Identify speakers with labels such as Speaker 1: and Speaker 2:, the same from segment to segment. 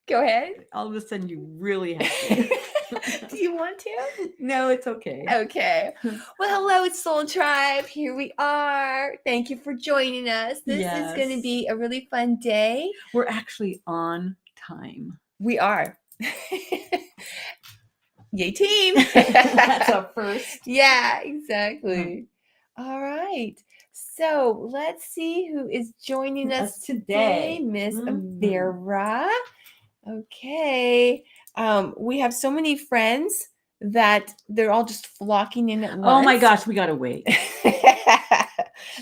Speaker 1: Go ahead.
Speaker 2: All of a sudden, you really have to.
Speaker 1: Do you want to?
Speaker 2: No, it's okay.
Speaker 1: Okay. Well, hello, Soul Tribe. Here we are. Thank you for joining us. This is going to
Speaker 2: Yes.
Speaker 1: be a really fun day.
Speaker 2: We're actually on time.
Speaker 1: We are. Yay, team.
Speaker 2: That's our first.
Speaker 1: Yeah, exactly. All right. So let's see who is joining us today. Miss Vera. Okay. We have so many friends that they're all just flocking in at once.
Speaker 2: Oh my gosh, we gotta wait.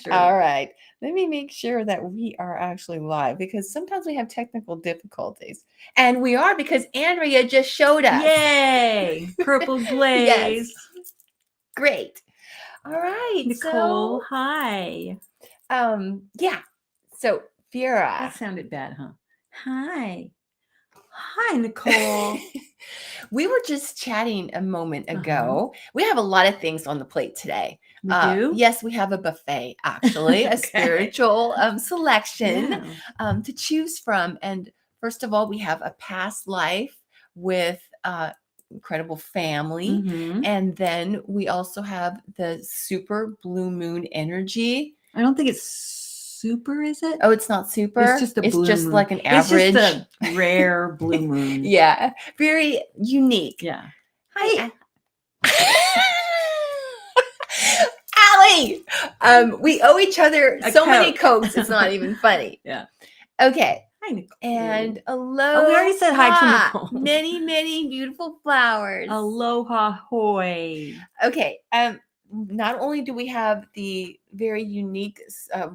Speaker 1: Sure. All right. Let me make sure that we are actually live because sometimes we have technical difficulties. And we are because Andrea just showed us.
Speaker 2: Yay! Purple glaze.
Speaker 1: Yes. Great. All right.
Speaker 2: Nicole, hi.
Speaker 1: Yeah. So Vera.
Speaker 2: That sounded bad, huh? Hi. Hi, Nicole.
Speaker 1: We were just chatting a moment ago. We have a lot of things on the plate today.
Speaker 2: We do?
Speaker 1: Yes, we have a buffet, actually, a spiritual selection to choose from. And first of all, we have a past life with incredible family. And then we also have the super blue moon energy.
Speaker 2: I don't think it's super, is it?
Speaker 1: Oh, it's not super.
Speaker 2: It's just a blue
Speaker 1: It's just
Speaker 2: moon.
Speaker 1: like an average.
Speaker 2: It's just a rare blue moon.
Speaker 1: Yeah, very unique.
Speaker 2: Yeah.
Speaker 1: Hi, Allie. We owe each other so many Cokes. It's not even funny.
Speaker 2: Yeah.
Speaker 1: Okay.
Speaker 2: Hi, Nicole.
Speaker 1: And aloha.
Speaker 2: Oh, we already said hi to Nicole.
Speaker 1: Many, many beautiful flowers.
Speaker 2: Aloha hoy.
Speaker 1: Okay. Not only do we have the very unique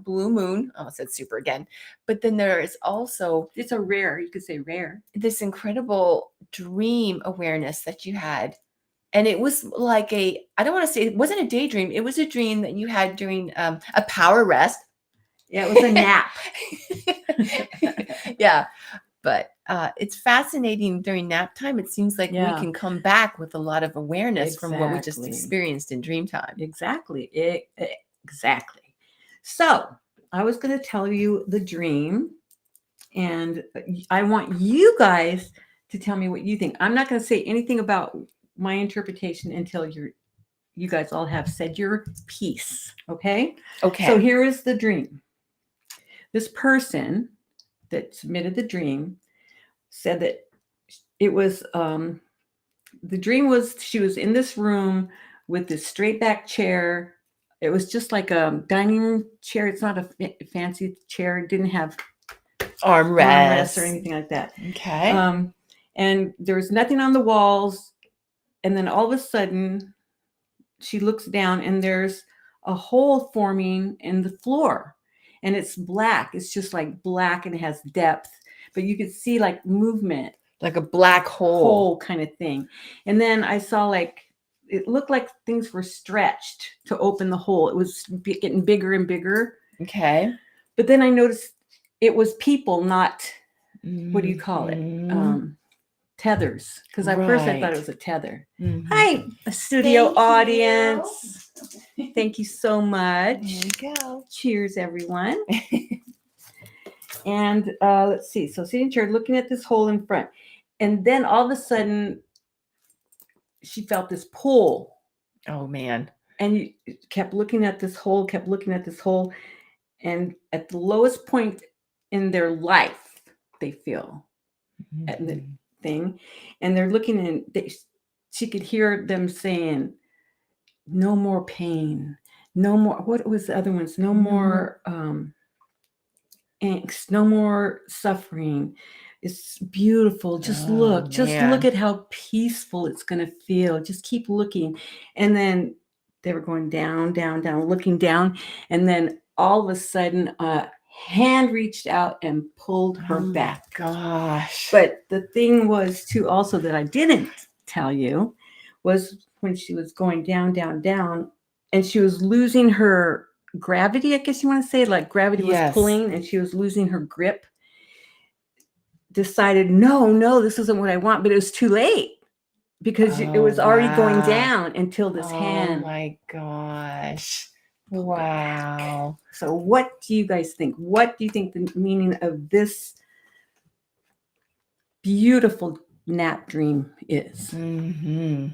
Speaker 1: blue moon, I almost said super again, but then there is also,
Speaker 2: it's a rare, you could say rare,
Speaker 1: this incredible dream awareness that you had. And it was like I don't want to say, it wasn't a daydream. It was a dream that you had during a power rest.
Speaker 2: Yeah, it was a nap.
Speaker 1: Yeah. But it's fascinating during nap time. It seems like we can come back with a lot of awareness from what we just experienced in dream time.
Speaker 2: Exactly. Exactly. So I was going to tell you the dream, and I want you guys to tell me what you think. I'm not going to say anything about my interpretation until you guys all have said your piece. Okay?
Speaker 1: Okay.
Speaker 2: So here is the dream. This person that submitted the dream said that it was the dream was she was in this room with this straight back chair. It was just like a dining room chair. It's not a fancy chair. It didn't have armrests or anything like that.
Speaker 1: Okay.
Speaker 2: And there was nothing on the walls. And then all of a sudden she looks down and there's a hole forming in the floor. And it's black. It's just like black and it has depth. But you could see like movement.
Speaker 1: Like a black hole
Speaker 2: kind of thing. And then I saw like, it looked like things were stretched to open the hole. It was getting bigger and bigger.
Speaker 1: Okay.
Speaker 2: But then I noticed it was people, not, what do you call it? Tethers. Because at first I thought it was a tether. Hi, studio audience. Thank you so much.
Speaker 1: There you go.
Speaker 2: Cheers, everyone. And let's see. So sitting chair, looking at this hole in front. And then all of a sudden, she felt this pull.
Speaker 1: Oh, man.
Speaker 2: And you kept looking at this hole, kept looking at this hole. And at the lowest point in their life, they feel at the thing. And they're looking and she could hear them saying, no more pain. No more. What was the other ones? No more angst. No more suffering. It's beautiful. Just look. Just look at how peaceful it's going to feel. Just keep looking. And then they were going down, down, down, looking down. And then all of a sudden, a hand reached out and pulled her back.
Speaker 1: Gosh.
Speaker 2: But the thing was, too, also that I didn't tell you, was when she was going down, down, down, and she was losing her gravity, I guess you want to say, like gravity was pulling and she was losing her grip. Decided, no, this isn't what I want, but it was too late because it was already going down until this hand.
Speaker 1: Oh my gosh. Wow.
Speaker 2: So what do you guys think? What do you think the meaning of this beautiful nap dream is.
Speaker 1: Mm-hmm.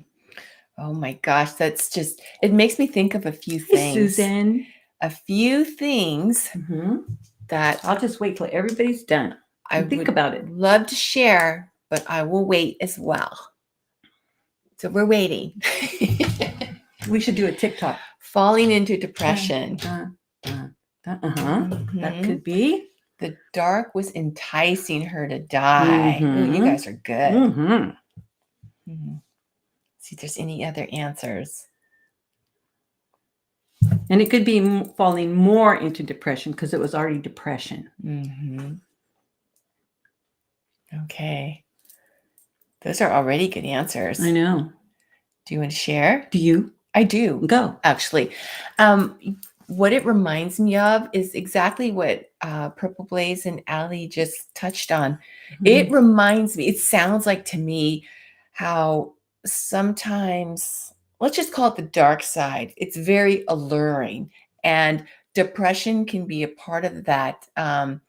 Speaker 1: Oh my gosh, that's just, it makes me think of a few
Speaker 2: Hey,
Speaker 1: things.
Speaker 2: Susan.
Speaker 1: A few things that
Speaker 2: I'll just wait till everybody's done.
Speaker 1: I
Speaker 2: Think
Speaker 1: would
Speaker 2: about it.
Speaker 1: love to share, but I will wait as well. So we're waiting.
Speaker 2: We should do a TikTok.
Speaker 1: Falling into depression.
Speaker 2: That could be.
Speaker 1: The dark was enticing her to die. Ooh, you guys are good. See if there's any other answers.
Speaker 2: And it could be falling more into depression because it was already depression.
Speaker 1: Okay. Those are already good answers.
Speaker 2: I know.
Speaker 1: Do you want to share?
Speaker 2: Do you?
Speaker 1: I do.
Speaker 2: Go.
Speaker 1: Actually. What it reminds me of is exactly what Purple Blaze and Allie just touched on. It reminds me, it sounds like to me how sometimes, let's just call it the dark side. It's very alluring, and depression can be a part of that. The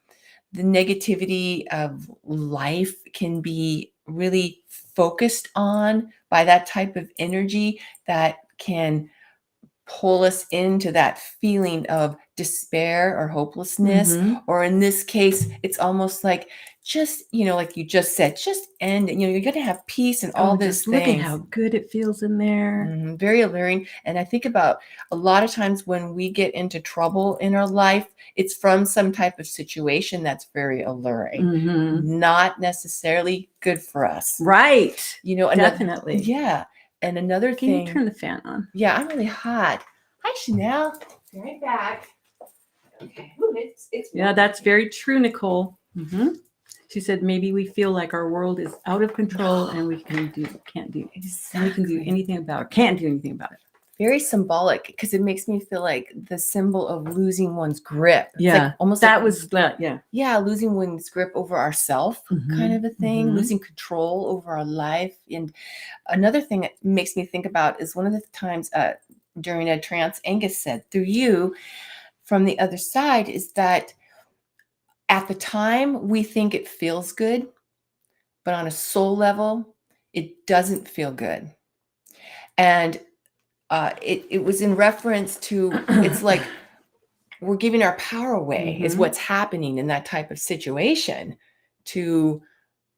Speaker 1: negativity of life can be really focused on by that type of energy that can pull us into that feeling of despair or hopelessness. Or in this case, it's almost like, just, like you just said, just end it. You're going to have peace and all this.
Speaker 2: Look at how good it feels in there.
Speaker 1: Very alluring. And I think about a lot of times when we get into trouble in our life, it's from some type of situation that's very alluring, not necessarily good for us.
Speaker 2: Right. Definitely.
Speaker 1: Yeah. And another thing.
Speaker 2: Can you turn the fan on?
Speaker 1: Yeah, I'm really hot. Hi, Chanel. Be right back. Okay. Ooh, it's
Speaker 2: yeah, that's very true, Nicole. She said maybe we feel like our world is out of control and we can't do anything about it. Can't do anything about it.
Speaker 1: Very symbolic, because it makes me feel like the symbol of losing one's grip. It's
Speaker 2: yeah,
Speaker 1: like almost
Speaker 2: that
Speaker 1: like,
Speaker 2: was that. Yeah,
Speaker 1: losing one's grip over ourself, kind of a thing. Losing control over our life. And another thing that makes me think about is one of the times during a trance, Angus said, through you, from the other side, is that at the time we think it feels good, but on a soul level, it doesn't feel good. And it was in reference to, it's like we're giving our power away is what's happening in that type of situation, to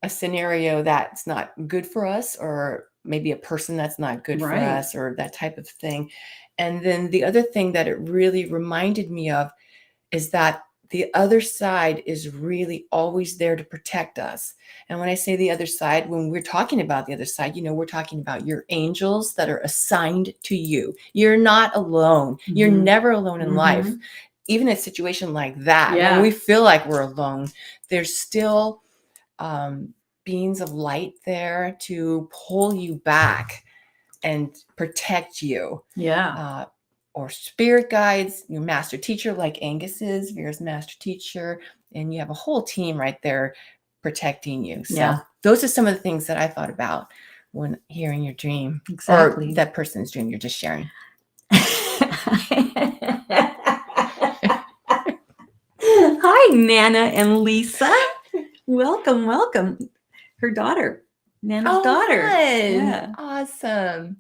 Speaker 1: a scenario that's not good for us, or maybe a person that's not good for us, or that type of thing. And then the other thing that it really reminded me of is that the other side is really always there to protect us. And when I say the other side, when we're talking about the other side, we're talking about your angels that are assigned to you. You're not alone. You're never alone in life. Even in a situation like that, when we feel like we're alone, there's still beings of light there to pull you back and protect you. Or spirit guides, your master teacher, like Angus is, Vera's master teacher, and you have a whole team right there protecting you. So those are some of the things that I thought about when hearing your dream, or that person's dream you're just sharing.
Speaker 2: Hi, Nana and Lisa. Welcome. Her daughter, Nana's daughter.
Speaker 1: Fun.
Speaker 2: Yeah.
Speaker 1: Awesome.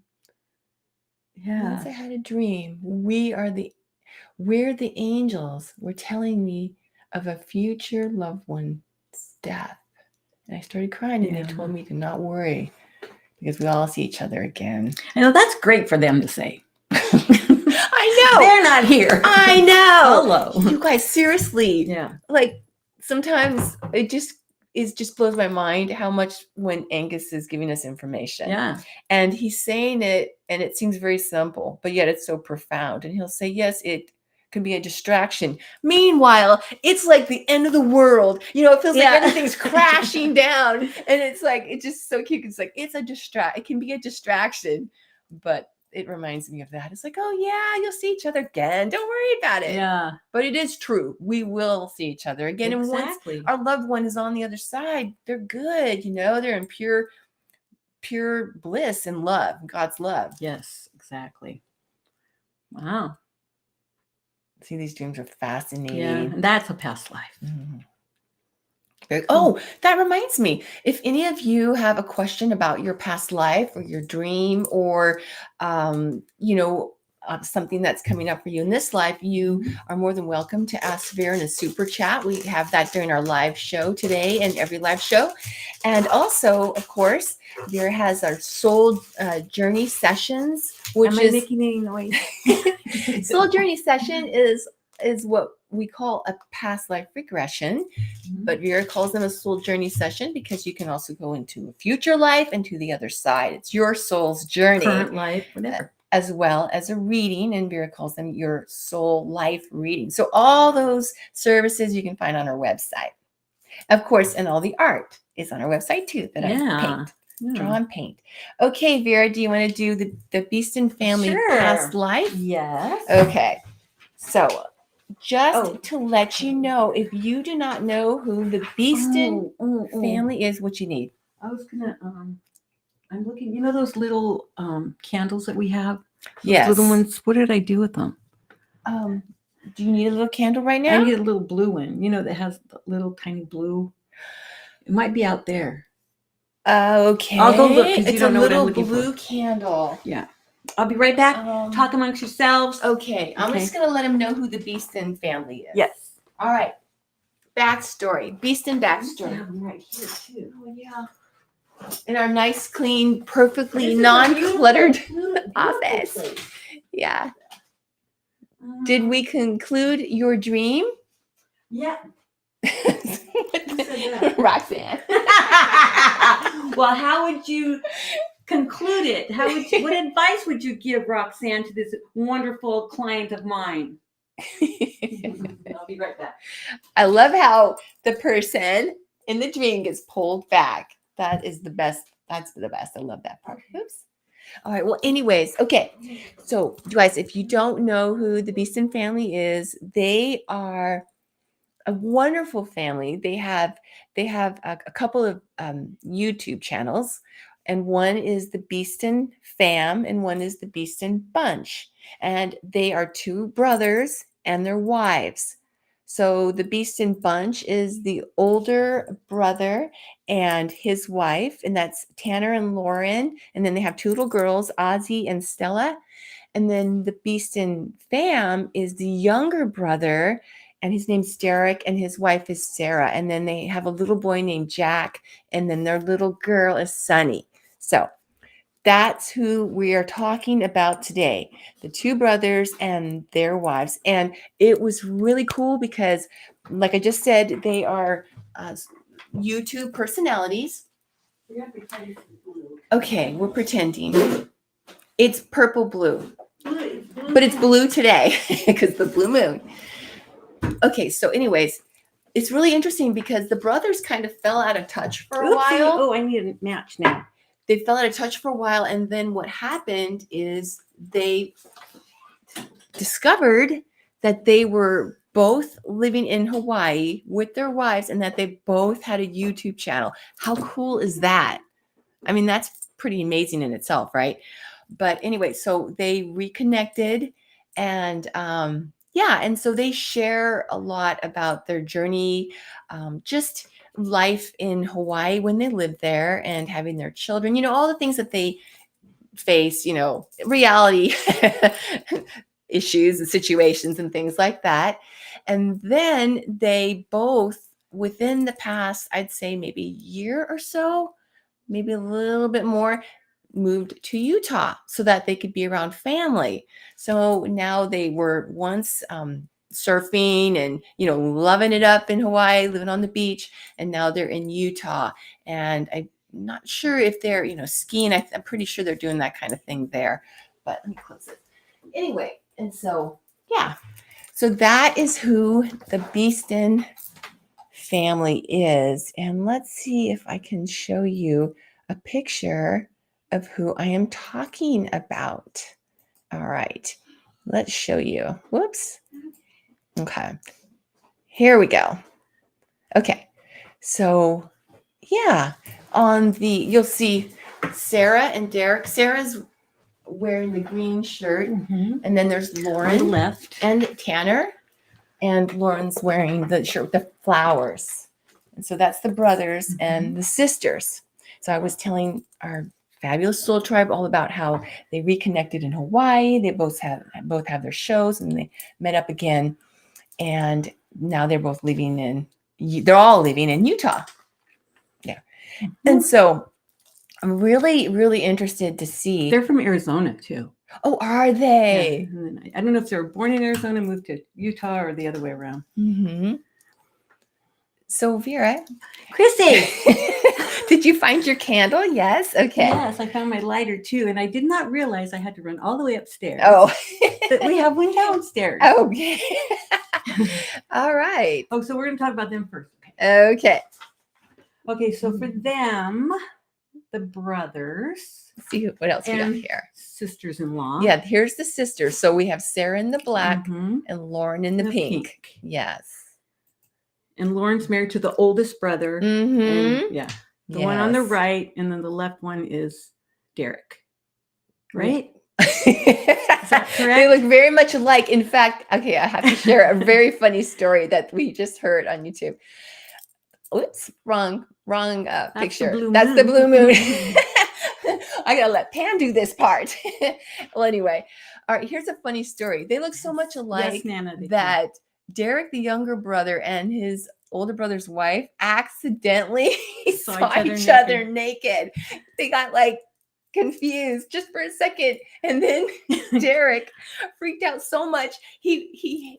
Speaker 2: Yeah.
Speaker 1: Once I had a dream. We're the angels. We're telling me of a future loved one's death. And I started crying, and they told me to not worry, because we all see each other again.
Speaker 2: I know, that's great for them to say.
Speaker 1: I know.
Speaker 2: They're not here.
Speaker 1: I know.
Speaker 2: Hello.
Speaker 1: You guys, seriously.
Speaker 2: Yeah.
Speaker 1: Like, sometimes it just blows my mind how much when Angus is giving us information.
Speaker 2: Yeah.
Speaker 1: And he's saying it, and it seems very simple, but yet it's so profound. And he'll say, yes, it can be a distraction. Meanwhile, it's like the end of the world. It feels like everything's crashing down. And it's like, it's just so cute. It's like, it can be a distraction, but it reminds me of that. It's like, oh yeah, you'll see each other again. Don't worry about it.
Speaker 2: Yeah.
Speaker 1: But it is true. We will see each other again.
Speaker 2: Exactly.
Speaker 1: And once our loved one is on the other side, they're good. They're in pure bliss and love, God's love.
Speaker 2: Yes, exactly. Wow.
Speaker 1: See, these dreams are fascinating.
Speaker 2: Yeah, and that's a past life.
Speaker 1: Oh, that reminds me. If any of you have a question about your past life or your dream or, something that's coming up for you in this life, you are more than welcome to ask Vera in a super chat. We have that during our live show today and every live show. And also, of course, Vera has our soul journey sessions, which
Speaker 2: Am I
Speaker 1: is
Speaker 2: making any noise?
Speaker 1: soul journey session is what we call a past life regression. But Vera calls them a soul journey session because you can also go into a future life and to the other side. It's your soul's journey.
Speaker 2: Current life, whatever.
Speaker 1: As well as a reading, and Vera calls them your soul life reading. So all those services you can find on our website. Of course, and all the art is on our website too that I draw and paint. Okay, Vera, do you want to do the Beeston family past life?
Speaker 2: Yes.
Speaker 1: Okay. So just to let you know, if you do not know who the Beeston family is, what you need.
Speaker 2: I was gonna I'm looking, those little candles that we have? Those little ones. What did I do with them?
Speaker 1: Do you need a little candle right now?
Speaker 2: I need a little blue one, that has the little tiny blue. It might be out there.
Speaker 1: Okay.
Speaker 2: I'll go look because you
Speaker 1: It's
Speaker 2: don't
Speaker 1: a
Speaker 2: know what I'm
Speaker 1: little
Speaker 2: looking
Speaker 1: blue
Speaker 2: for.
Speaker 1: candle.
Speaker 2: Yeah. I'll be right back. Talk amongst yourselves.
Speaker 1: Okay. I'm just going to let him know who the Beeston family is.
Speaker 2: Yes.
Speaker 1: All right. Backstory. Beeston backstory.
Speaker 2: I have them right here too.
Speaker 1: Oh, yeah. In our nice, clean, perfectly non-cluttered office. Yeah. Did we conclude your dream?
Speaker 2: Yeah.
Speaker 1: Roxanne.
Speaker 2: Well, how would you conclude it? What advice would you give, Roxanne, to this wonderful client of mine? I'll be right back.
Speaker 1: I love how the person in the dream gets pulled back. That is the best. That's the best. I love that part. Oops. All right. Well, anyways, okay. So, you guys, if you don't know who the Beeston family is, they are a wonderful family. They have a couple of YouTube channels, and one is the Beeston Fam, and one is the Beeston Bunch, and they are two brothers and their wives. So the Beeston Bunch is the older brother and his wife, and that's Tanner and Lauren, and then they have two little girls, Ozzy and Stella. And then the Beeston Fam is the younger brother, and his name's Derek, and his wife is Sarah. And then they have a little boy named Jack, and then their little girl is Sunny. So that's who we are talking about today, the two brothers and their wives. And it was really cool because, like I just said, they are YouTube personalities. Okay, we're pretending. It's purple blue. But it's blue today because the blue moon. Okay, so anyways, it's really interesting because the brothers kind of fell out of touch for a while.
Speaker 2: Oh, I need a match now.
Speaker 1: They fell out of touch for a while, and then what happened is they discovered that they were both living in Hawaii with their wives and that they both had a YouTube channel. How cool is that? I mean, that's pretty amazing in itself, right? But anyway, so they reconnected, and and so they share a lot about their journey, just life in Hawaii when they lived there and having their children, all the things that they face, reality issues and situations and things like that. And then they both, within the past, I'd say maybe year or so, maybe a little bit more, moved to Utah so that they could be around family. So now they were once surfing and, loving it up in Hawaii, living on the beach. And now they're in Utah. And I'm not sure if they're, skiing. I'm pretty sure they're doing that kind of thing there. But let me close it. Anyway, and so, yeah. So that is who the Beeston family is. And let's see if I can show you a picture of who I am talking about. All right, let's show you. Whoops. Okay, here we go. Okay, so yeah, you'll see Sarah and Derek. Sarah's wearing the green shirt, and then there's Lauren
Speaker 2: on the left
Speaker 1: and Tanner, and Lauren's wearing the shirt with the flowers. And so that's the brothers and the sisters. So I was telling our fabulous soul tribe all about how they reconnected in Hawaii. They both have their shows, and they met up again. And now they're both living in. They're all living in Utah. Yeah, and so I'm really, really interested to see.
Speaker 2: They're from Arizona too.
Speaker 1: Oh, are they?
Speaker 2: Yeah. I don't know if they were born in Arizona, moved to Utah, or the other way around.
Speaker 1: Mm-hmm. So Vera,
Speaker 2: Chrissy,
Speaker 1: did you find your candle? Yes. Okay.
Speaker 2: Yes, I found my lighter too, and I did not realize I had to run all the way upstairs.
Speaker 1: Oh,
Speaker 2: but we have one downstairs.
Speaker 1: Okay. All right.
Speaker 2: Oh, so we're going to talk about them first.
Speaker 1: Okay.
Speaker 2: Okay, so for them, the brothers.
Speaker 1: Let's see what else we got here.
Speaker 2: Sisters-in-law.
Speaker 1: Yeah, here's the sisters. So we have Sarah in the black and Lauren in the pink. Yes.
Speaker 2: And Lauren's married to the oldest brother. And, the one on the right, and then the left one is Derek. Right? Is that correct?
Speaker 1: They look very much alike. In fact, okay, I have to share a very funny story that we just heard on YouTube. Oops, wrong picture. That's the blue moon. I gotta let Pam do this part. Well, anyway, all right. Here's a funny story. They look so much alike that Derek, the younger brother, and his older brother's wife accidentally saw each other naked. They got like confused just for a second, and then Derek freaked out so much he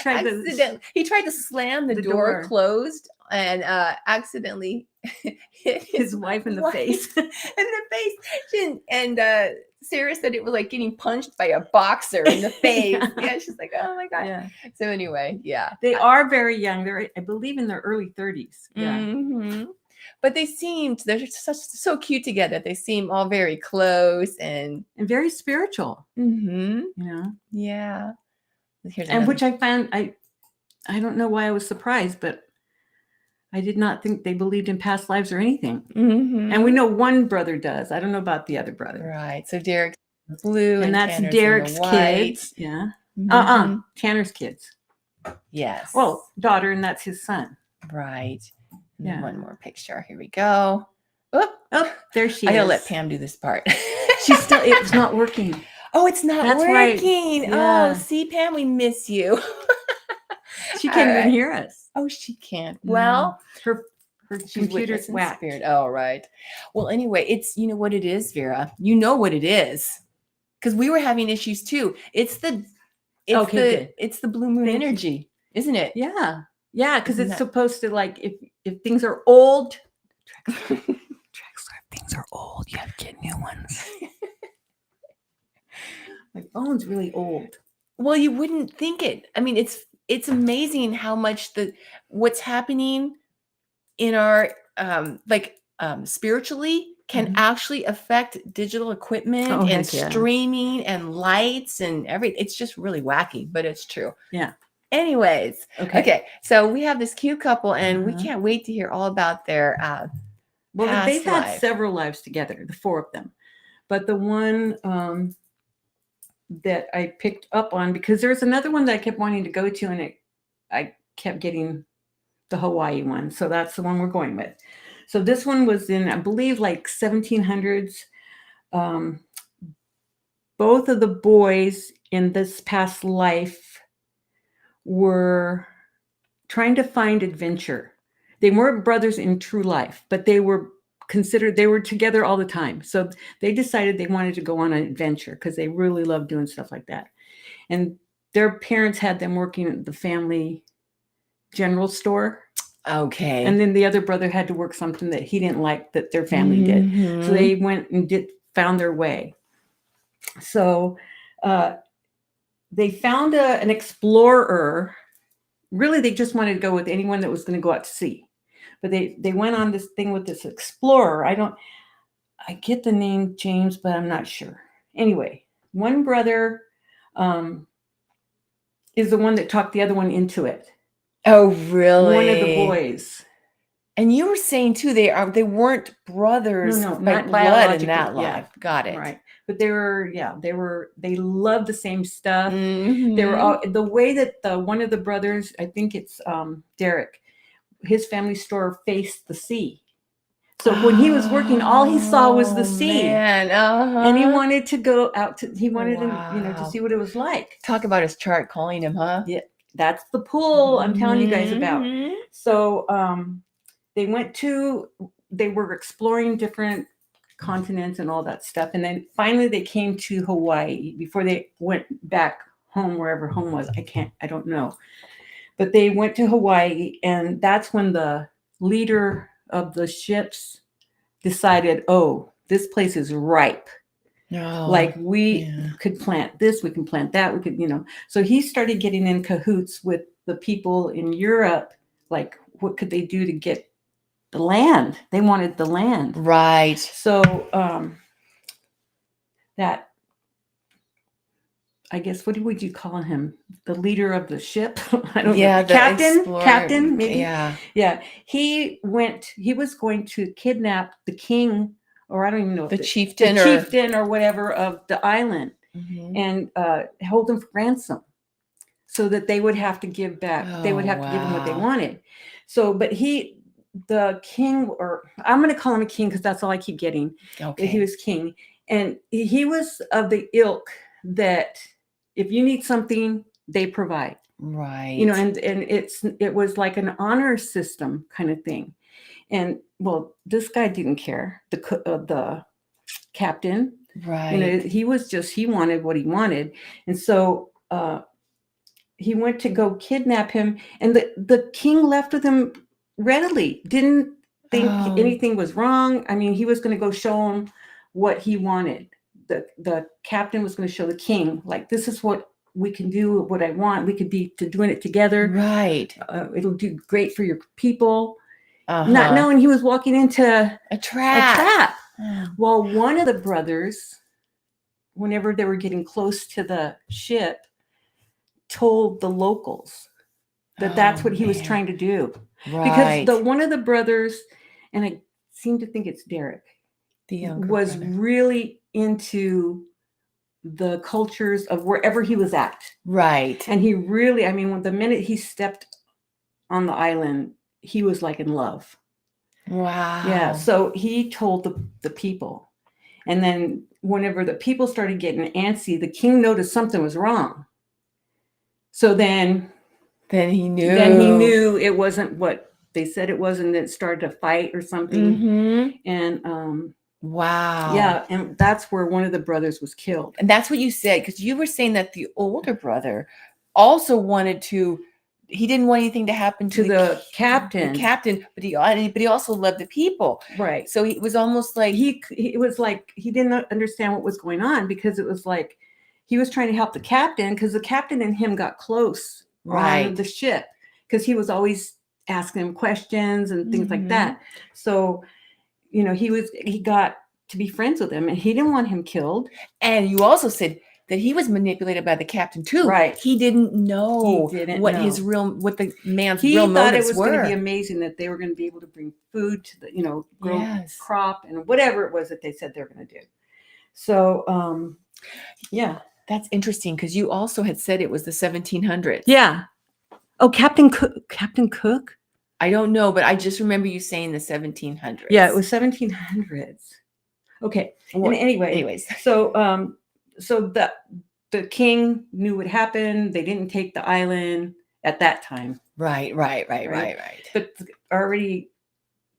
Speaker 1: tried to slam the door closed and accidentally hit his wife in the face. And Sarah said it was like getting punched by a boxer in the face. Yeah, she's like, oh my god. Yeah. So anyway, they
Speaker 2: are very young. They're, I believe, in their early 30s. Yeah.
Speaker 1: But they're so cute together. They seem all very close and
Speaker 2: very spiritual. You know?
Speaker 1: Yeah.
Speaker 2: And which I found, I don't know why I was surprised, but I did not think they believed in past lives or anything. And we know one brother does. I don't know about the other brother.
Speaker 1: Right. So Derek's blue
Speaker 2: and that's Tanner's Derek's kids. Yeah. Tanner's kids.
Speaker 1: Yes.
Speaker 2: Well, daughter, and that's his son.
Speaker 1: Right. Yeah. One more picture. Here we go. Oh,
Speaker 2: there she is.
Speaker 1: I gotta let Pam do this part.
Speaker 2: It's not working.
Speaker 1: Oh, it's not working.
Speaker 2: Right.
Speaker 1: Yeah. Oh, see, Pam, we miss you.
Speaker 2: She can't even hear us.
Speaker 1: Oh, she can't. Well,
Speaker 2: her computer's whacked.
Speaker 1: Oh, right. Well, anyway, it's, you know what it is, Vera. You know what it is, because we were having issues too. It's the blue moon energy, isn't it?
Speaker 2: Yeah. Yeah, because it's supposed to, like, if things are old, Drexler, if things are old, you have to get new ones. My phone's really old.
Speaker 1: Well, you wouldn't think it. I mean, it's amazing how much what's happening in our spiritually can actually affect digital equipment and streaming and lights and everything. It's just really wacky, but it's true.
Speaker 2: Yeah.
Speaker 1: Anyways, okay. So we have this cute couple, and we can't wait to hear all about their
Speaker 2: they've had several lives together, the four of them, but the one that I picked up on, because there's another one that I kept wanting to go to, and I kept getting the Hawaii one, so that's the one we're going with. So this one was in, I believe, like 1700s. Both of the boys in this past life were trying to find adventure. They weren't brothers in true life, but they were together all the time. So they decided they wanted to go on an adventure because they really loved doing stuff like that. And their parents had them working at the family general store.
Speaker 1: Okay.
Speaker 2: And then the other brother had to work something that he didn't like that their family did. So they went and found their way. So they found an explorer. Really, they just wanted to go with anyone that was going to go out to sea. But they went on this thing with this explorer. I get the name James, but I'm not sure. Anyway, one brother is the one that talked the other one into it.
Speaker 1: Oh, really?
Speaker 2: One of the boys.
Speaker 1: And you were saying too, they weren't brothers by blood in that life. Got it.
Speaker 2: Right. But they loved the same stuff. They were all, the way that one of the brothers, I think it's Derek, his family store faced the sea. So when he was working, all he saw was the sea.
Speaker 1: Man.
Speaker 2: And he wanted to go out to, he wanted to, to
Speaker 1: Wow.
Speaker 2: see what it was like.
Speaker 1: Talk about his chart calling him, huh?
Speaker 2: Yeah, that's the pull I'm telling you guys about.
Speaker 1: Mhm.
Speaker 2: So they were exploring different continents and all that stuff. And then finally they came to Hawaii before they went back home, wherever home was. I don't know. But they went to Hawaii, and that's when the leader of the ships decided, oh, this place is ripe.
Speaker 1: No.
Speaker 2: Like we could plant this, we can plant that, we could, So he started getting in cahoots with the people in Europe. Like, what could they do to get the land? They wanted the land.
Speaker 1: Right.
Speaker 2: So that, I guess, what would you call him? The leader of the ship? I don't know. Captain, maybe. Yeah. He was going to kidnap the king, or I don't even know.
Speaker 1: The chieftain
Speaker 2: or whatever of the island, and hold him for ransom, so that they would have to give back. They would have to give him what they wanted. So, but the king, or I'm going to call him a king because that's all I keep getting.
Speaker 1: Okay.
Speaker 2: He was king, and he was of the ilk that if you need something, they provide.
Speaker 1: Right.
Speaker 2: And it was like an honor system kind of thing. And well, this guy didn't care. The captain,
Speaker 1: right?
Speaker 2: He wanted what he wanted, and so he went to go kidnap him, and the king left with him readily. Didn't think anything was wrong. I mean, he was going to go show him what he wanted. The captain was going to show the king, like, this is what we can do, what I want. We could be doing it together.
Speaker 1: Right.
Speaker 2: It'll do great for your people. Not knowing he was walking into
Speaker 1: a trap.
Speaker 2: Well, one of the brothers, whenever they were getting close to the ship, told the locals that that's what he was trying to do.
Speaker 1: Right.
Speaker 2: Because one of the brothers, and I seem to think it's Derek,
Speaker 1: the younger
Speaker 2: was
Speaker 1: brother,
Speaker 2: really into the cultures of wherever he was at.
Speaker 1: Right.
Speaker 2: And he really, I mean, the minute he stepped on the island, he was like in love.
Speaker 1: Wow.
Speaker 2: Yeah. So he told the people. And then whenever the people started getting antsy, the king noticed something was wrong. So then he knew it wasn't what they said it was, and it started a fight or something. And
Speaker 1: wow.
Speaker 2: Yeah, and that's where one of the brothers was killed.
Speaker 1: And that's what you said, because you were saying that the older brother also wanted to. He didn't want anything to happen to
Speaker 2: the captain.
Speaker 1: But he also loved the people.
Speaker 2: Right.
Speaker 1: So it was almost like
Speaker 2: it was like he didn't understand what was going on, because it was like he was trying to help the captain, because the captain and him got close on the ship, because he was always asking him questions and things like that. So, he got to be friends with him, and he didn't want him killed.
Speaker 1: And you also said that he was manipulated by the captain too.
Speaker 2: Right.
Speaker 1: He didn't know what the man's real motives were. He
Speaker 2: thought it was going to be amazing that they were going to be able to bring food to the, grow crop and whatever it was that they said they were going to do. So, yeah.
Speaker 1: That's interesting, because you also had said it was the 1700s.
Speaker 2: Yeah. Oh, Captain Cook?
Speaker 1: I don't know, but I just remember you saying the 1700s.
Speaker 2: Yeah, it was 1700s. Okay.
Speaker 1: Well,
Speaker 2: and anyways, so the king knew what happened. They didn't take the island at that time.
Speaker 1: Right.
Speaker 2: But already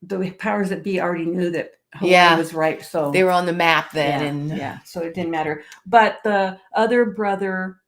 Speaker 2: the powers that be already knew that Hawaii was ripe. So
Speaker 1: they were on the map then.
Speaker 2: So it didn't matter. But the other brother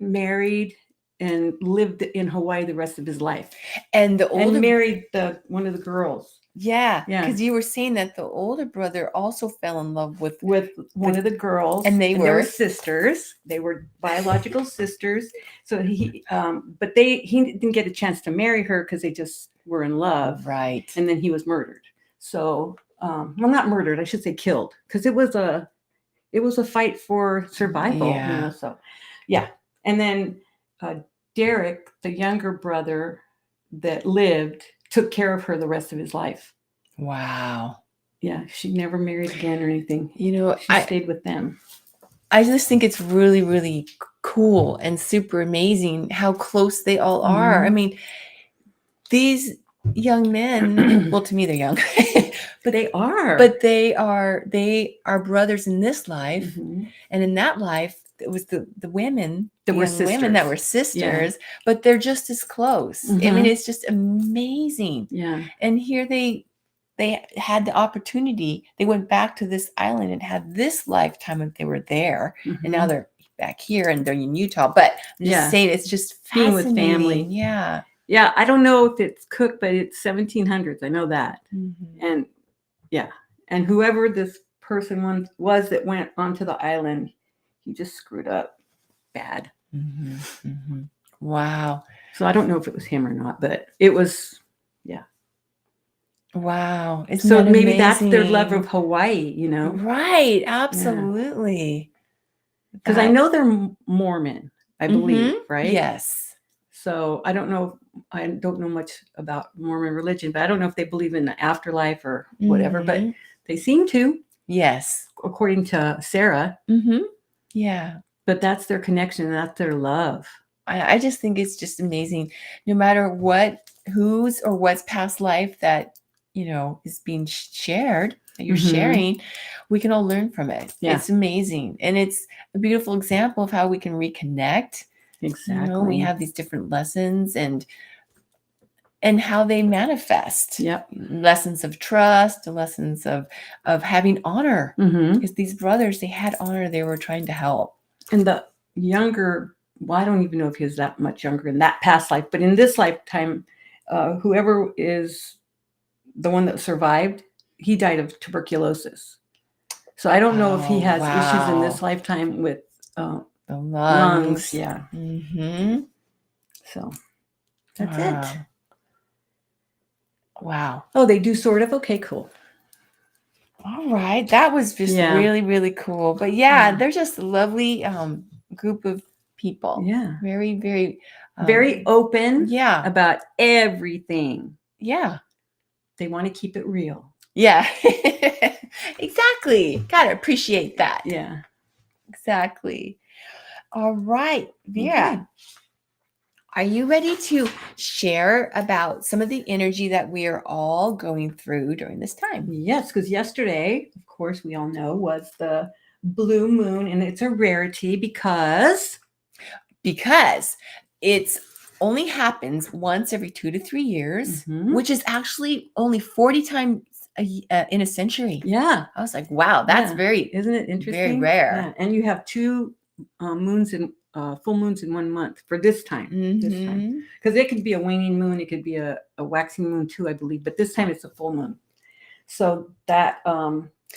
Speaker 2: married and lived in Hawaii the rest of his life.
Speaker 1: And the older
Speaker 2: married one of the girls.
Speaker 1: Yeah. Because you were saying that the older brother also fell in love with
Speaker 2: one of the girls.
Speaker 1: And they were
Speaker 2: sisters. They were biological sisters. So he didn't get a chance to marry her because they just were in love.
Speaker 1: Right.
Speaker 2: And then he was murdered. So, not murdered, I should say killed, because it was a fight for survival.
Speaker 1: Yeah.
Speaker 2: So, yeah. And then Derek, the younger brother that lived, took care of her the rest of his life.
Speaker 1: Wow.
Speaker 2: Yeah, she never married again or anything. She stayed with them.
Speaker 1: I just think it's really, really cool and super amazing how close they all are. I mean, these young men, well, to me, they're young, but
Speaker 2: They are.
Speaker 1: but they are brothers in this life,
Speaker 2: Mhm.
Speaker 1: and in that life, it was the women,
Speaker 2: That
Speaker 1: the
Speaker 2: were
Speaker 1: young women that were
Speaker 2: sisters. Yeah.
Speaker 1: sisters, but they're just as close. I mean,
Speaker 2: Mhm.
Speaker 1: it's just amazing.
Speaker 2: Yeah.
Speaker 1: And here they had the opportunity. They went back to this island and had this lifetime that they were there, and now
Speaker 2: Mhm.
Speaker 1: they're back here and they're in Utah. But I'm just
Speaker 2: Yeah.
Speaker 1: saying, it's just
Speaker 2: Being with
Speaker 1: fascinating.
Speaker 2: family.
Speaker 1: Yeah.
Speaker 2: Yeah, I don't know if it's Cook, but it's 1700s. I know that.
Speaker 1: Mhm.
Speaker 2: And yeah, and whoever this person was that went onto the island, he just screwed up bad.
Speaker 1: Mhm. Mhm. Wow.
Speaker 2: So I don't know if it was him or not, but it was, yeah.
Speaker 1: Wow. Isn't
Speaker 2: So
Speaker 1: that
Speaker 2: maybe that's their love
Speaker 1: amazing?
Speaker 2: of Hawaii, you know?
Speaker 1: Right. Absolutely.
Speaker 2: Because I
Speaker 1: That-
Speaker 2: know they're Mormon, I believe,
Speaker 1: Mhm.
Speaker 2: right?
Speaker 1: Yes.
Speaker 2: So I don't know much about Mormon religion, but I don't know if they believe in the afterlife or whatever, but
Speaker 1: Mhm.
Speaker 2: they seem to,
Speaker 1: Yes.
Speaker 2: according to Sarah.
Speaker 1: Mhm. Yeah.
Speaker 2: But that's their connection, that's their love.
Speaker 1: I just think it's just amazing. No matter whose or what's past life that is being shared, that you're
Speaker 2: Mhm.
Speaker 1: sharing, we can all learn from it.
Speaker 2: Yeah.
Speaker 1: It's amazing, and it's a beautiful example of how we can reconnect.
Speaker 2: Exactly.
Speaker 1: We have these different lessons and how they manifest.
Speaker 2: Yep.
Speaker 1: Lessons of trust, lessons of having honor.
Speaker 2: Mhm.
Speaker 1: Because these brothers, they had honor. They were trying to help.
Speaker 2: And the younger, well, I don't even know if he was that much younger in that past life, but in this lifetime, whoever is the one that survived, he died of tuberculosis. So I don't know if he has issues in this lifetime with
Speaker 1: the
Speaker 2: lungs. Yeah.
Speaker 1: Mm-hmm.
Speaker 2: So that's it.
Speaker 1: Wow.
Speaker 2: Oh, they do sort of? Okay, cool.
Speaker 1: All right. That was just really, really cool. But yeah, they're just a lovely group of people.
Speaker 2: Yeah.
Speaker 1: Very, very
Speaker 2: very open.
Speaker 1: Yeah.
Speaker 2: About everything.
Speaker 1: Yeah.
Speaker 2: They want to keep it real.
Speaker 1: Yeah. Exactly. Gotta appreciate that.
Speaker 2: Yeah.
Speaker 1: Exactly. All right, Vera.
Speaker 2: Okay.
Speaker 1: Are you ready to share about some of the energy that we are all going through during this time?
Speaker 2: Yes, because yesterday, of course, we all know, was the blue moon, and it's a rarity because
Speaker 1: it's only happens once every 2 to 3 years,
Speaker 2: Mhm.
Speaker 1: which is actually only 40 times in a century.
Speaker 2: Yeah.
Speaker 1: I was like, wow, that's
Speaker 2: isn't it interesting?
Speaker 1: very rare.
Speaker 2: Yeah. And you have two moons and full moons in 1 month for this time. This time,
Speaker 1: Mhm.
Speaker 2: because it could be a waning moon, it could be a waxing moon too, I believe, but this time it's a full moon. So that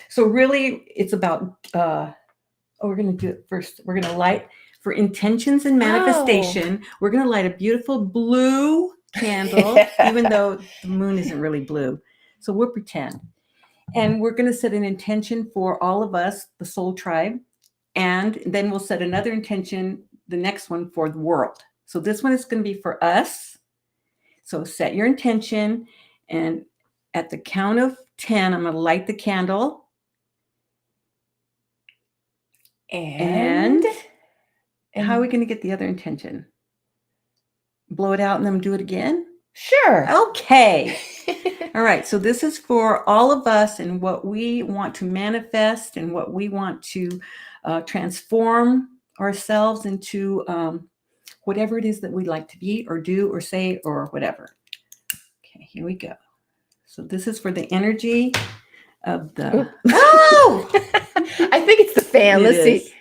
Speaker 2: so really it's about we're going to do it first. We're going to light for intentions and manifestation. We're going to light a beautiful blue candle, even though the moon isn't really blue. So we'll pretend. And we're going to set an intention for all of us, the soul tribe. And then we'll set another intention, the next one, for the world. So this one is going to be for us. So set your intention. And at the count of 10, I'm going to light the candle. And how are we going to get the other intention? Blow it out and then do it again?
Speaker 1: Sure.
Speaker 2: Okay. All right. So this is for all of us and what we want to manifest and what we want to transform ourselves into whatever it is that we'd like to be or do or say or whatever. Okay, here we go. So this is for the energy of the...
Speaker 1: Oh! I think it's the fan. Let's see.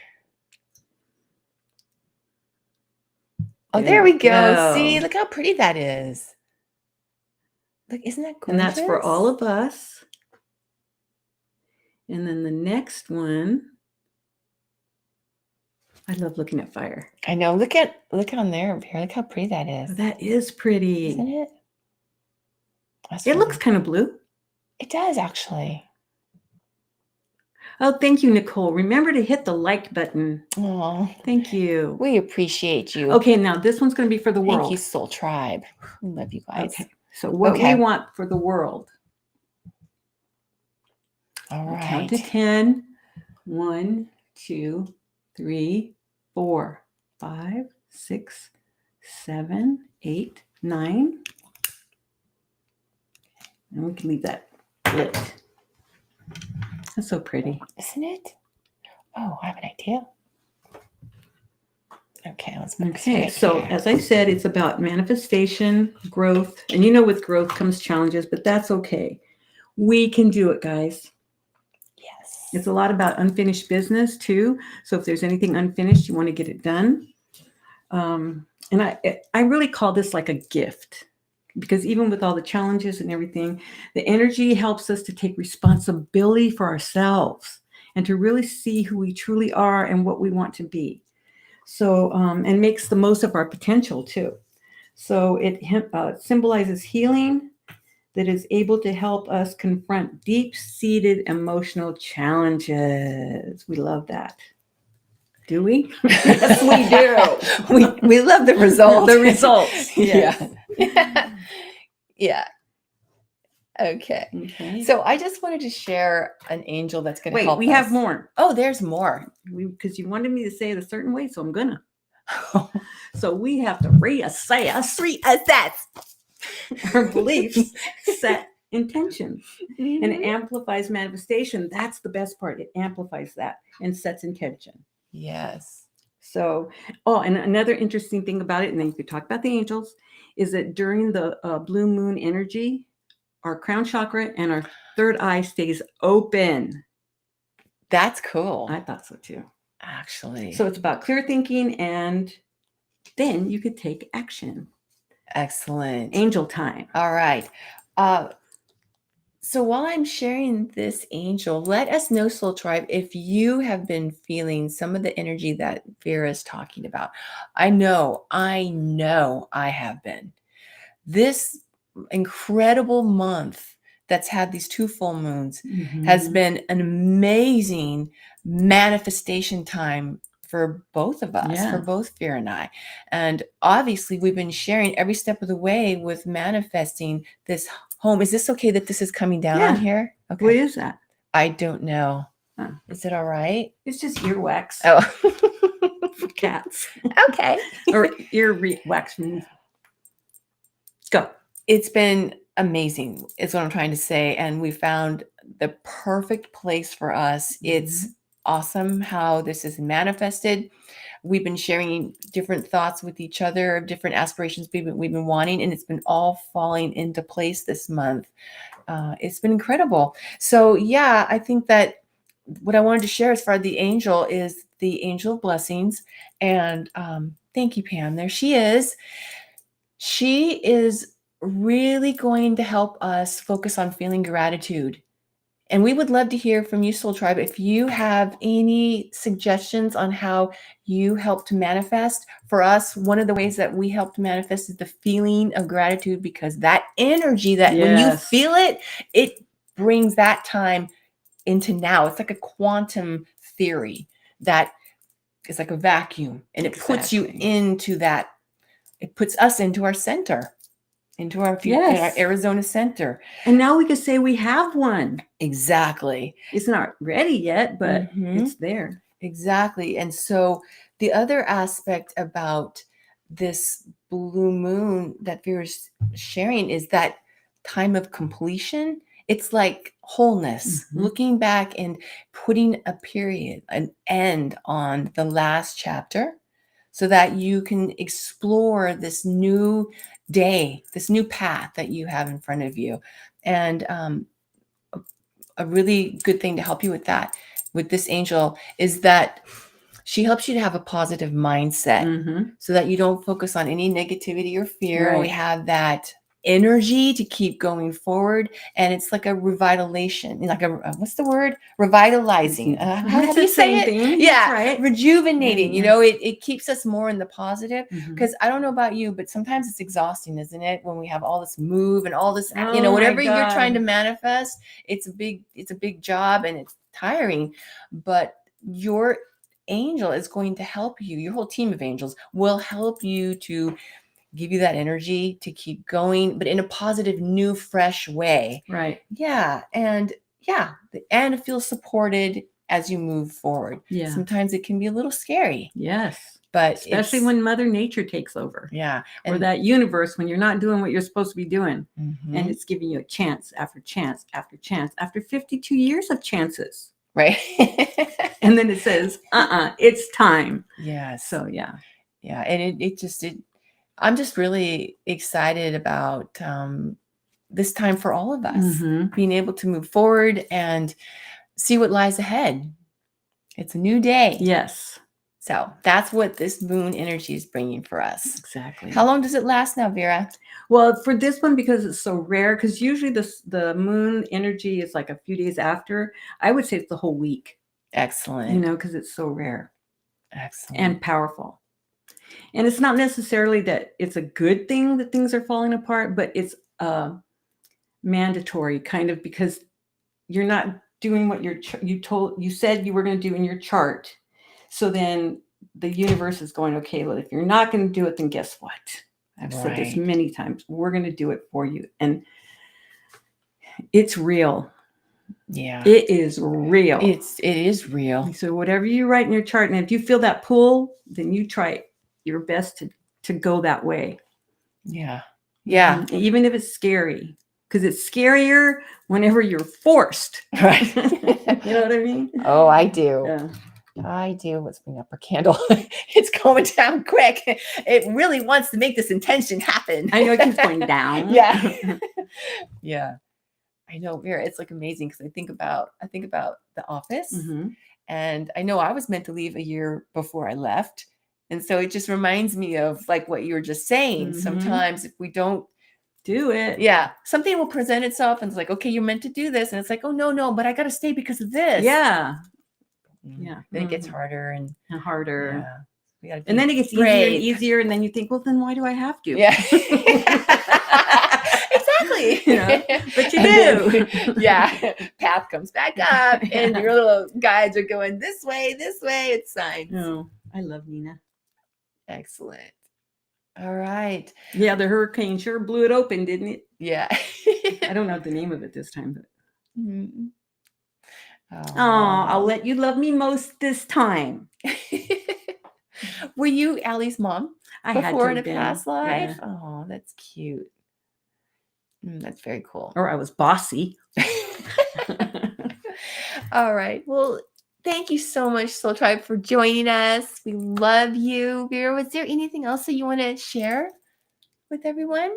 Speaker 1: Oh, there we go. See, look how pretty that is. Look, isn't that gorgeous?
Speaker 2: And that's for all of us. And then the next one, I love looking at fire.
Speaker 1: I know. Look on there. Look how pretty that is.
Speaker 2: Oh, that is pretty.
Speaker 1: Isn't it?
Speaker 2: It looks kind of blue.
Speaker 1: It does, actually.
Speaker 2: Oh, thank you, Nicole. Remember to hit the like button.
Speaker 1: Oh,
Speaker 2: thank you.
Speaker 1: We appreciate you.
Speaker 2: Okay, now this one's going to be for the world.
Speaker 1: Thank you, Soul Tribe. We love you guys.
Speaker 2: Okay, so what we want for the world.
Speaker 1: All right.
Speaker 2: Count to 10. 1, 2, 3, 4, 5, 6, 7, 8, 9. And we can leave that lit. That's so pretty.
Speaker 1: Isn't it? Oh, I have an idea. Okay, let's put this
Speaker 2: Okay,
Speaker 1: right
Speaker 2: so
Speaker 1: here.
Speaker 2: as I said, it's about manifestation, growth. And you know, with growth comes challenges, but that's okay. We can do it, guys.
Speaker 1: Yes.
Speaker 2: It's a lot about unfinished business too. So if there's anything unfinished, you want to get it done. And I really call this like a gift, because even with all the challenges and everything, the energy helps us to take responsibility for ourselves and to really see who we truly are and what we want to be. So, and makes the most of our potential too. So it symbolizes healing that is able to help us confront deep-seated emotional challenges. We love that. Do we?
Speaker 1: Yes, we do. We love the results.
Speaker 2: The results. Yes.
Speaker 1: Yeah. Yeah. Okay.
Speaker 2: Okay.
Speaker 1: So I just wanted to share an angel that's going to
Speaker 2: Wait,
Speaker 1: help
Speaker 2: we
Speaker 1: us.
Speaker 2: have more.
Speaker 1: Oh, there's more.
Speaker 2: Because you wanted me to say it a certain way, so I'm gonna. So we have to reassess our beliefs, set intentions, and it amplifies manifestation. That's the best part. It amplifies that and sets intention.
Speaker 1: Yes.
Speaker 2: So, and another interesting thing about it, and then you could talk about the angels, is that during the blue moon energy, our crown chakra and our third eye stays open.
Speaker 1: That's cool.
Speaker 2: I thought so too.
Speaker 1: Actually.
Speaker 2: So it's about clear thinking, and then you could take action.
Speaker 1: Excellent.
Speaker 2: Angel time.
Speaker 1: All right. So while I'm sharing this angel, let us know, Soul Tribe, if you have been feeling some of the energy that Vera is talking about. I know I have been. This incredible month that's had these 2 full moons has been an amazing manifestation time for both of us, for both Vera and I. And obviously we've been sharing every step of the way with manifesting this home. Is this okay that this is coming down on here? Okay.
Speaker 2: What is that?
Speaker 1: I don't know.
Speaker 2: Huh.
Speaker 1: Is it all right?
Speaker 2: It's just earwax.
Speaker 1: Oh.
Speaker 2: For cats.
Speaker 1: Okay.
Speaker 2: Or wax removal. Go.
Speaker 1: It's been amazing, is what I'm trying to say. And we found the perfect place for us. It's awesome how this is manifested. We've been sharing different thoughts with each other, different aspirations we've been wanting, and it's been all falling into place this month. It's been incredible. So yeah, I think that what I wanted to share as far as the angel is the angel of blessings. And thank you, Pam. There she is. She is really going to help us focus on feeling gratitude. And we would love to hear from you, Soul Tribe, if you have any suggestions on how you help to manifest. For us, one of the ways that we help to manifest is the feeling of gratitude, because that energy that when you feel it, it brings that time into now. It's like a quantum theory that is like a vacuum, and it puts you into that. It puts us into our center, into our Arizona center.
Speaker 2: And now we can say we have one.
Speaker 1: Exactly.
Speaker 2: It's not ready yet, but it's there.
Speaker 1: Exactly. And so the other aspect about this blue moon that Vera's sharing is that time of completion. It's like wholeness, looking back and putting a period, an end on the last chapter, so that you can explore this new day, this new path that you have in front of you. And a really good thing to help you with that, with this angel, is that she helps you to have a positive mindset, so that you don't focus on any negativity or fear. We have that energy to keep going forward, and it's like a revitalization, like a what's the word? Revitalizing. How do you say it? Yeah, rejuvenating. You know, it keeps us more in the positive, because I don't know about you, but sometimes it's exhausting, isn't it? When we have all this move and all this, you know, whatever you're trying to manifest, it's a big job and it's tiring. But your angel is going to help you. Your whole team of angels will help you to give you that energy to keep going, but in a positive, new, fresh way.
Speaker 2: Right.
Speaker 1: Yeah. And feel supported as you move forward.
Speaker 2: Yeah.
Speaker 1: Sometimes it can be a little scary.
Speaker 2: Yes.
Speaker 1: but
Speaker 2: especially
Speaker 1: it's,
Speaker 2: when Mother Nature takes over,
Speaker 1: yeah,
Speaker 2: or that universe when you're not doing what you're supposed to be doing,
Speaker 1: mhm,
Speaker 2: and it's giving you a chance after chance after chance after 52 years of chances,
Speaker 1: right.
Speaker 2: and then it says, it's time.
Speaker 1: Yes.
Speaker 2: So yeah,
Speaker 1: and I'm just really excited about this time for all of us,
Speaker 2: Mhm.
Speaker 1: being able to move forward and see what lies ahead. It's a new day.
Speaker 2: Yes,
Speaker 1: So that's what this moon energy is bringing for us.
Speaker 2: exactly.
Speaker 1: How long does it last now, Vera?
Speaker 2: Well, for this one, because it's so rare, because usually the moon energy is like a few days after, I would say it's the whole week,
Speaker 1: Excellent.
Speaker 2: because it's so rare
Speaker 1: Excellent.
Speaker 2: and powerful. And it's not necessarily that it's a good thing that things are falling apart, but it's mandatory kind of, because you're not doing what you said you were going to do in your chart. So then the universe is going, okay, well, if you're not going to do it, then guess what? I've said this
Speaker 1: Right.
Speaker 2: many times. We're going to do it for you. And it's real.
Speaker 1: Yeah.
Speaker 2: It is real.
Speaker 1: It is real.
Speaker 2: So whatever you write in your chart, and if you feel that pull, then you try your best to go that way.
Speaker 1: Yeah. Yeah.
Speaker 2: Even if it's scary, because it's scarier whenever you're forced.
Speaker 1: Right.
Speaker 2: You know what I mean?
Speaker 1: Oh, I do.
Speaker 2: Yeah.
Speaker 1: I do. Let's bring up our candle. It's going down quick. It really wants to make this intention happen.
Speaker 2: I know it keeps going down.
Speaker 1: Yeah. Yeah. I know, Vera. It's like amazing because I think about The Office,
Speaker 2: Mhm.
Speaker 1: and I know I was meant to leave a year before I left, and so it just reminds me of like what you were just saying.
Speaker 2: Mhm.
Speaker 1: Sometimes if we don't
Speaker 2: Do it.
Speaker 1: yeah, something will present itself and it's like, okay, you're meant to do this. And it's like, oh, no, but I got to stay because of this.
Speaker 2: Yeah.
Speaker 1: Yeah. Then it gets harder and
Speaker 2: harder.
Speaker 1: yeah. We gotta
Speaker 2: And then it gets easier and
Speaker 1: brave.
Speaker 2: easier. And then you think, well, then why do I have to?
Speaker 1: Yeah. Exactly.
Speaker 2: But you
Speaker 1: And
Speaker 2: do.
Speaker 1: then, yeah. Path comes back up and your little guides are going this way. It's signs.
Speaker 2: No, I love Nina.
Speaker 1: Excellent. All right.
Speaker 2: Yeah, the hurricane sure blew it open, didn't it?
Speaker 1: Yeah.
Speaker 2: I don't know the name of it this time, but
Speaker 1: Mm.
Speaker 2: oh, I'll let you love me most this time.
Speaker 1: Were you Allie's mom
Speaker 2: I had
Speaker 1: before
Speaker 2: to
Speaker 1: in a
Speaker 2: have been.
Speaker 1: past life?
Speaker 2: Yeah.
Speaker 1: Oh, that's cute. That's very cool.
Speaker 2: Or I was bossy.
Speaker 1: All right. Well, thank you so much, Soul Tribe, for joining us. We love you. Vera, was there anything else that you want to share with everyone?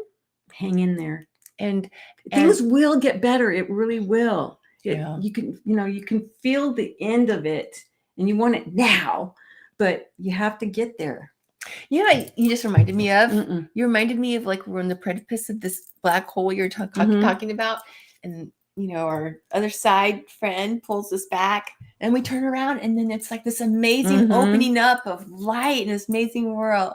Speaker 2: Hang in there.
Speaker 1: And
Speaker 2: things will get better. It really will.
Speaker 1: Yeah.
Speaker 2: You can feel the end of it and you want it now, but you have to get there.
Speaker 1: Yeah, you just reminded me of.
Speaker 2: Mm-mm.
Speaker 1: You reminded me of like we're in the precipice of this black hole you're talking about, and our other side friend pulls us back, and we turn around, and then it's like this amazing opening up of light in this amazing world,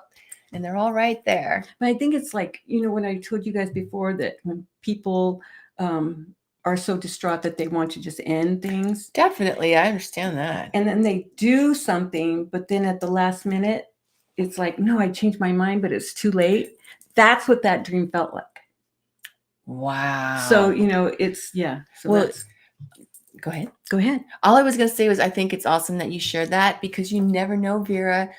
Speaker 1: and they're all right there.
Speaker 2: But I think it's like when I told you guys before that when people are so distraught that they want to just end things.
Speaker 1: Definitely, I understand that.
Speaker 2: And then they do something, but then at the last minute, it's like, no, I changed my mind, but it's too late. That's what that dream felt like.
Speaker 1: Wow.
Speaker 2: So, it's, yeah. So
Speaker 1: well, go ahead. All I was going to say was I think it's awesome that you shared that because you never know, Vera,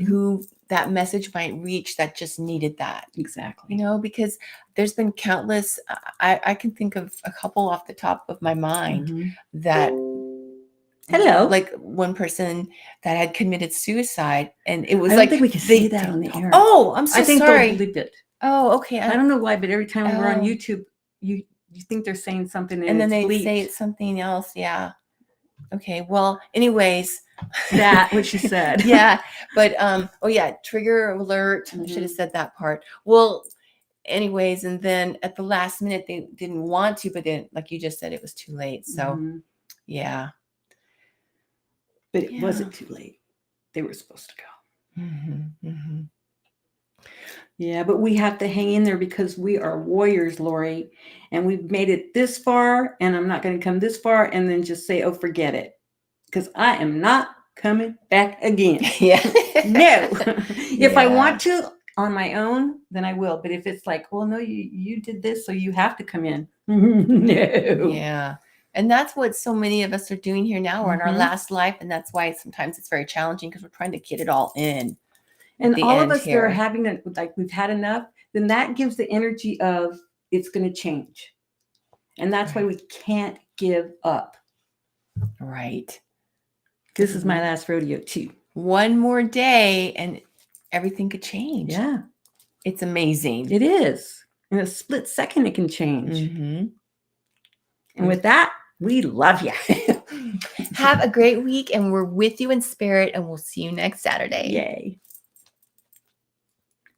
Speaker 1: who that message might reach that just needed that.
Speaker 2: Exactly.
Speaker 1: Because there's been countless, I can think of a couple off the top of my mind that
Speaker 2: hello,
Speaker 1: like one person that had committed suicide, and it was
Speaker 2: I
Speaker 1: like
Speaker 2: don't think we can say that on the air.
Speaker 1: Oh, I'm so
Speaker 2: I think
Speaker 1: sorry.
Speaker 2: they did.
Speaker 1: Oh, okay.
Speaker 2: I don't know why, but every time we're on YouTube, you think they're saying something
Speaker 1: and then they
Speaker 2: bleeped.
Speaker 1: say it's something else. Yeah. Okay. Well, anyways,
Speaker 2: that what she said.
Speaker 1: Yeah, but oh yeah, trigger alert. I should have said that part. Well, anyways, and then at the last minute they didn't want to, but then like you just said, it was too late. So yeah.
Speaker 2: But it wasn't too late. They were supposed to go. Yeah, but we have to hang in there because we are warriors, Lori, and we've made it this far, and I'm not going to come this far and then just say, oh, forget it, because I am not coming back again.
Speaker 1: Yeah.
Speaker 2: No. If I want to on my own, then I will. But if it's like, well, no, you did this, so you have to come in. No.
Speaker 1: Yeah. And that's what so many of us are doing here now. We're in our last life. And that's why sometimes it's very challenging because we're trying to get it all in.
Speaker 2: And
Speaker 1: the
Speaker 2: all of
Speaker 1: end
Speaker 2: us that are
Speaker 1: here.
Speaker 2: having like we've had enough, then that gives the energy of it's going to change. And that's why we can't give up.
Speaker 1: Right.
Speaker 2: This is my last rodeo too.
Speaker 1: One more day and everything could change.
Speaker 2: Yeah.
Speaker 1: It's amazing.
Speaker 2: It is. In a split second, it can change.
Speaker 1: Mm-hmm.
Speaker 2: And with that, we love you.
Speaker 1: Have a great week, and we're with you in spirit, and we'll see you next Saturday.
Speaker 2: Yay.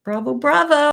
Speaker 2: Bravo, bravo.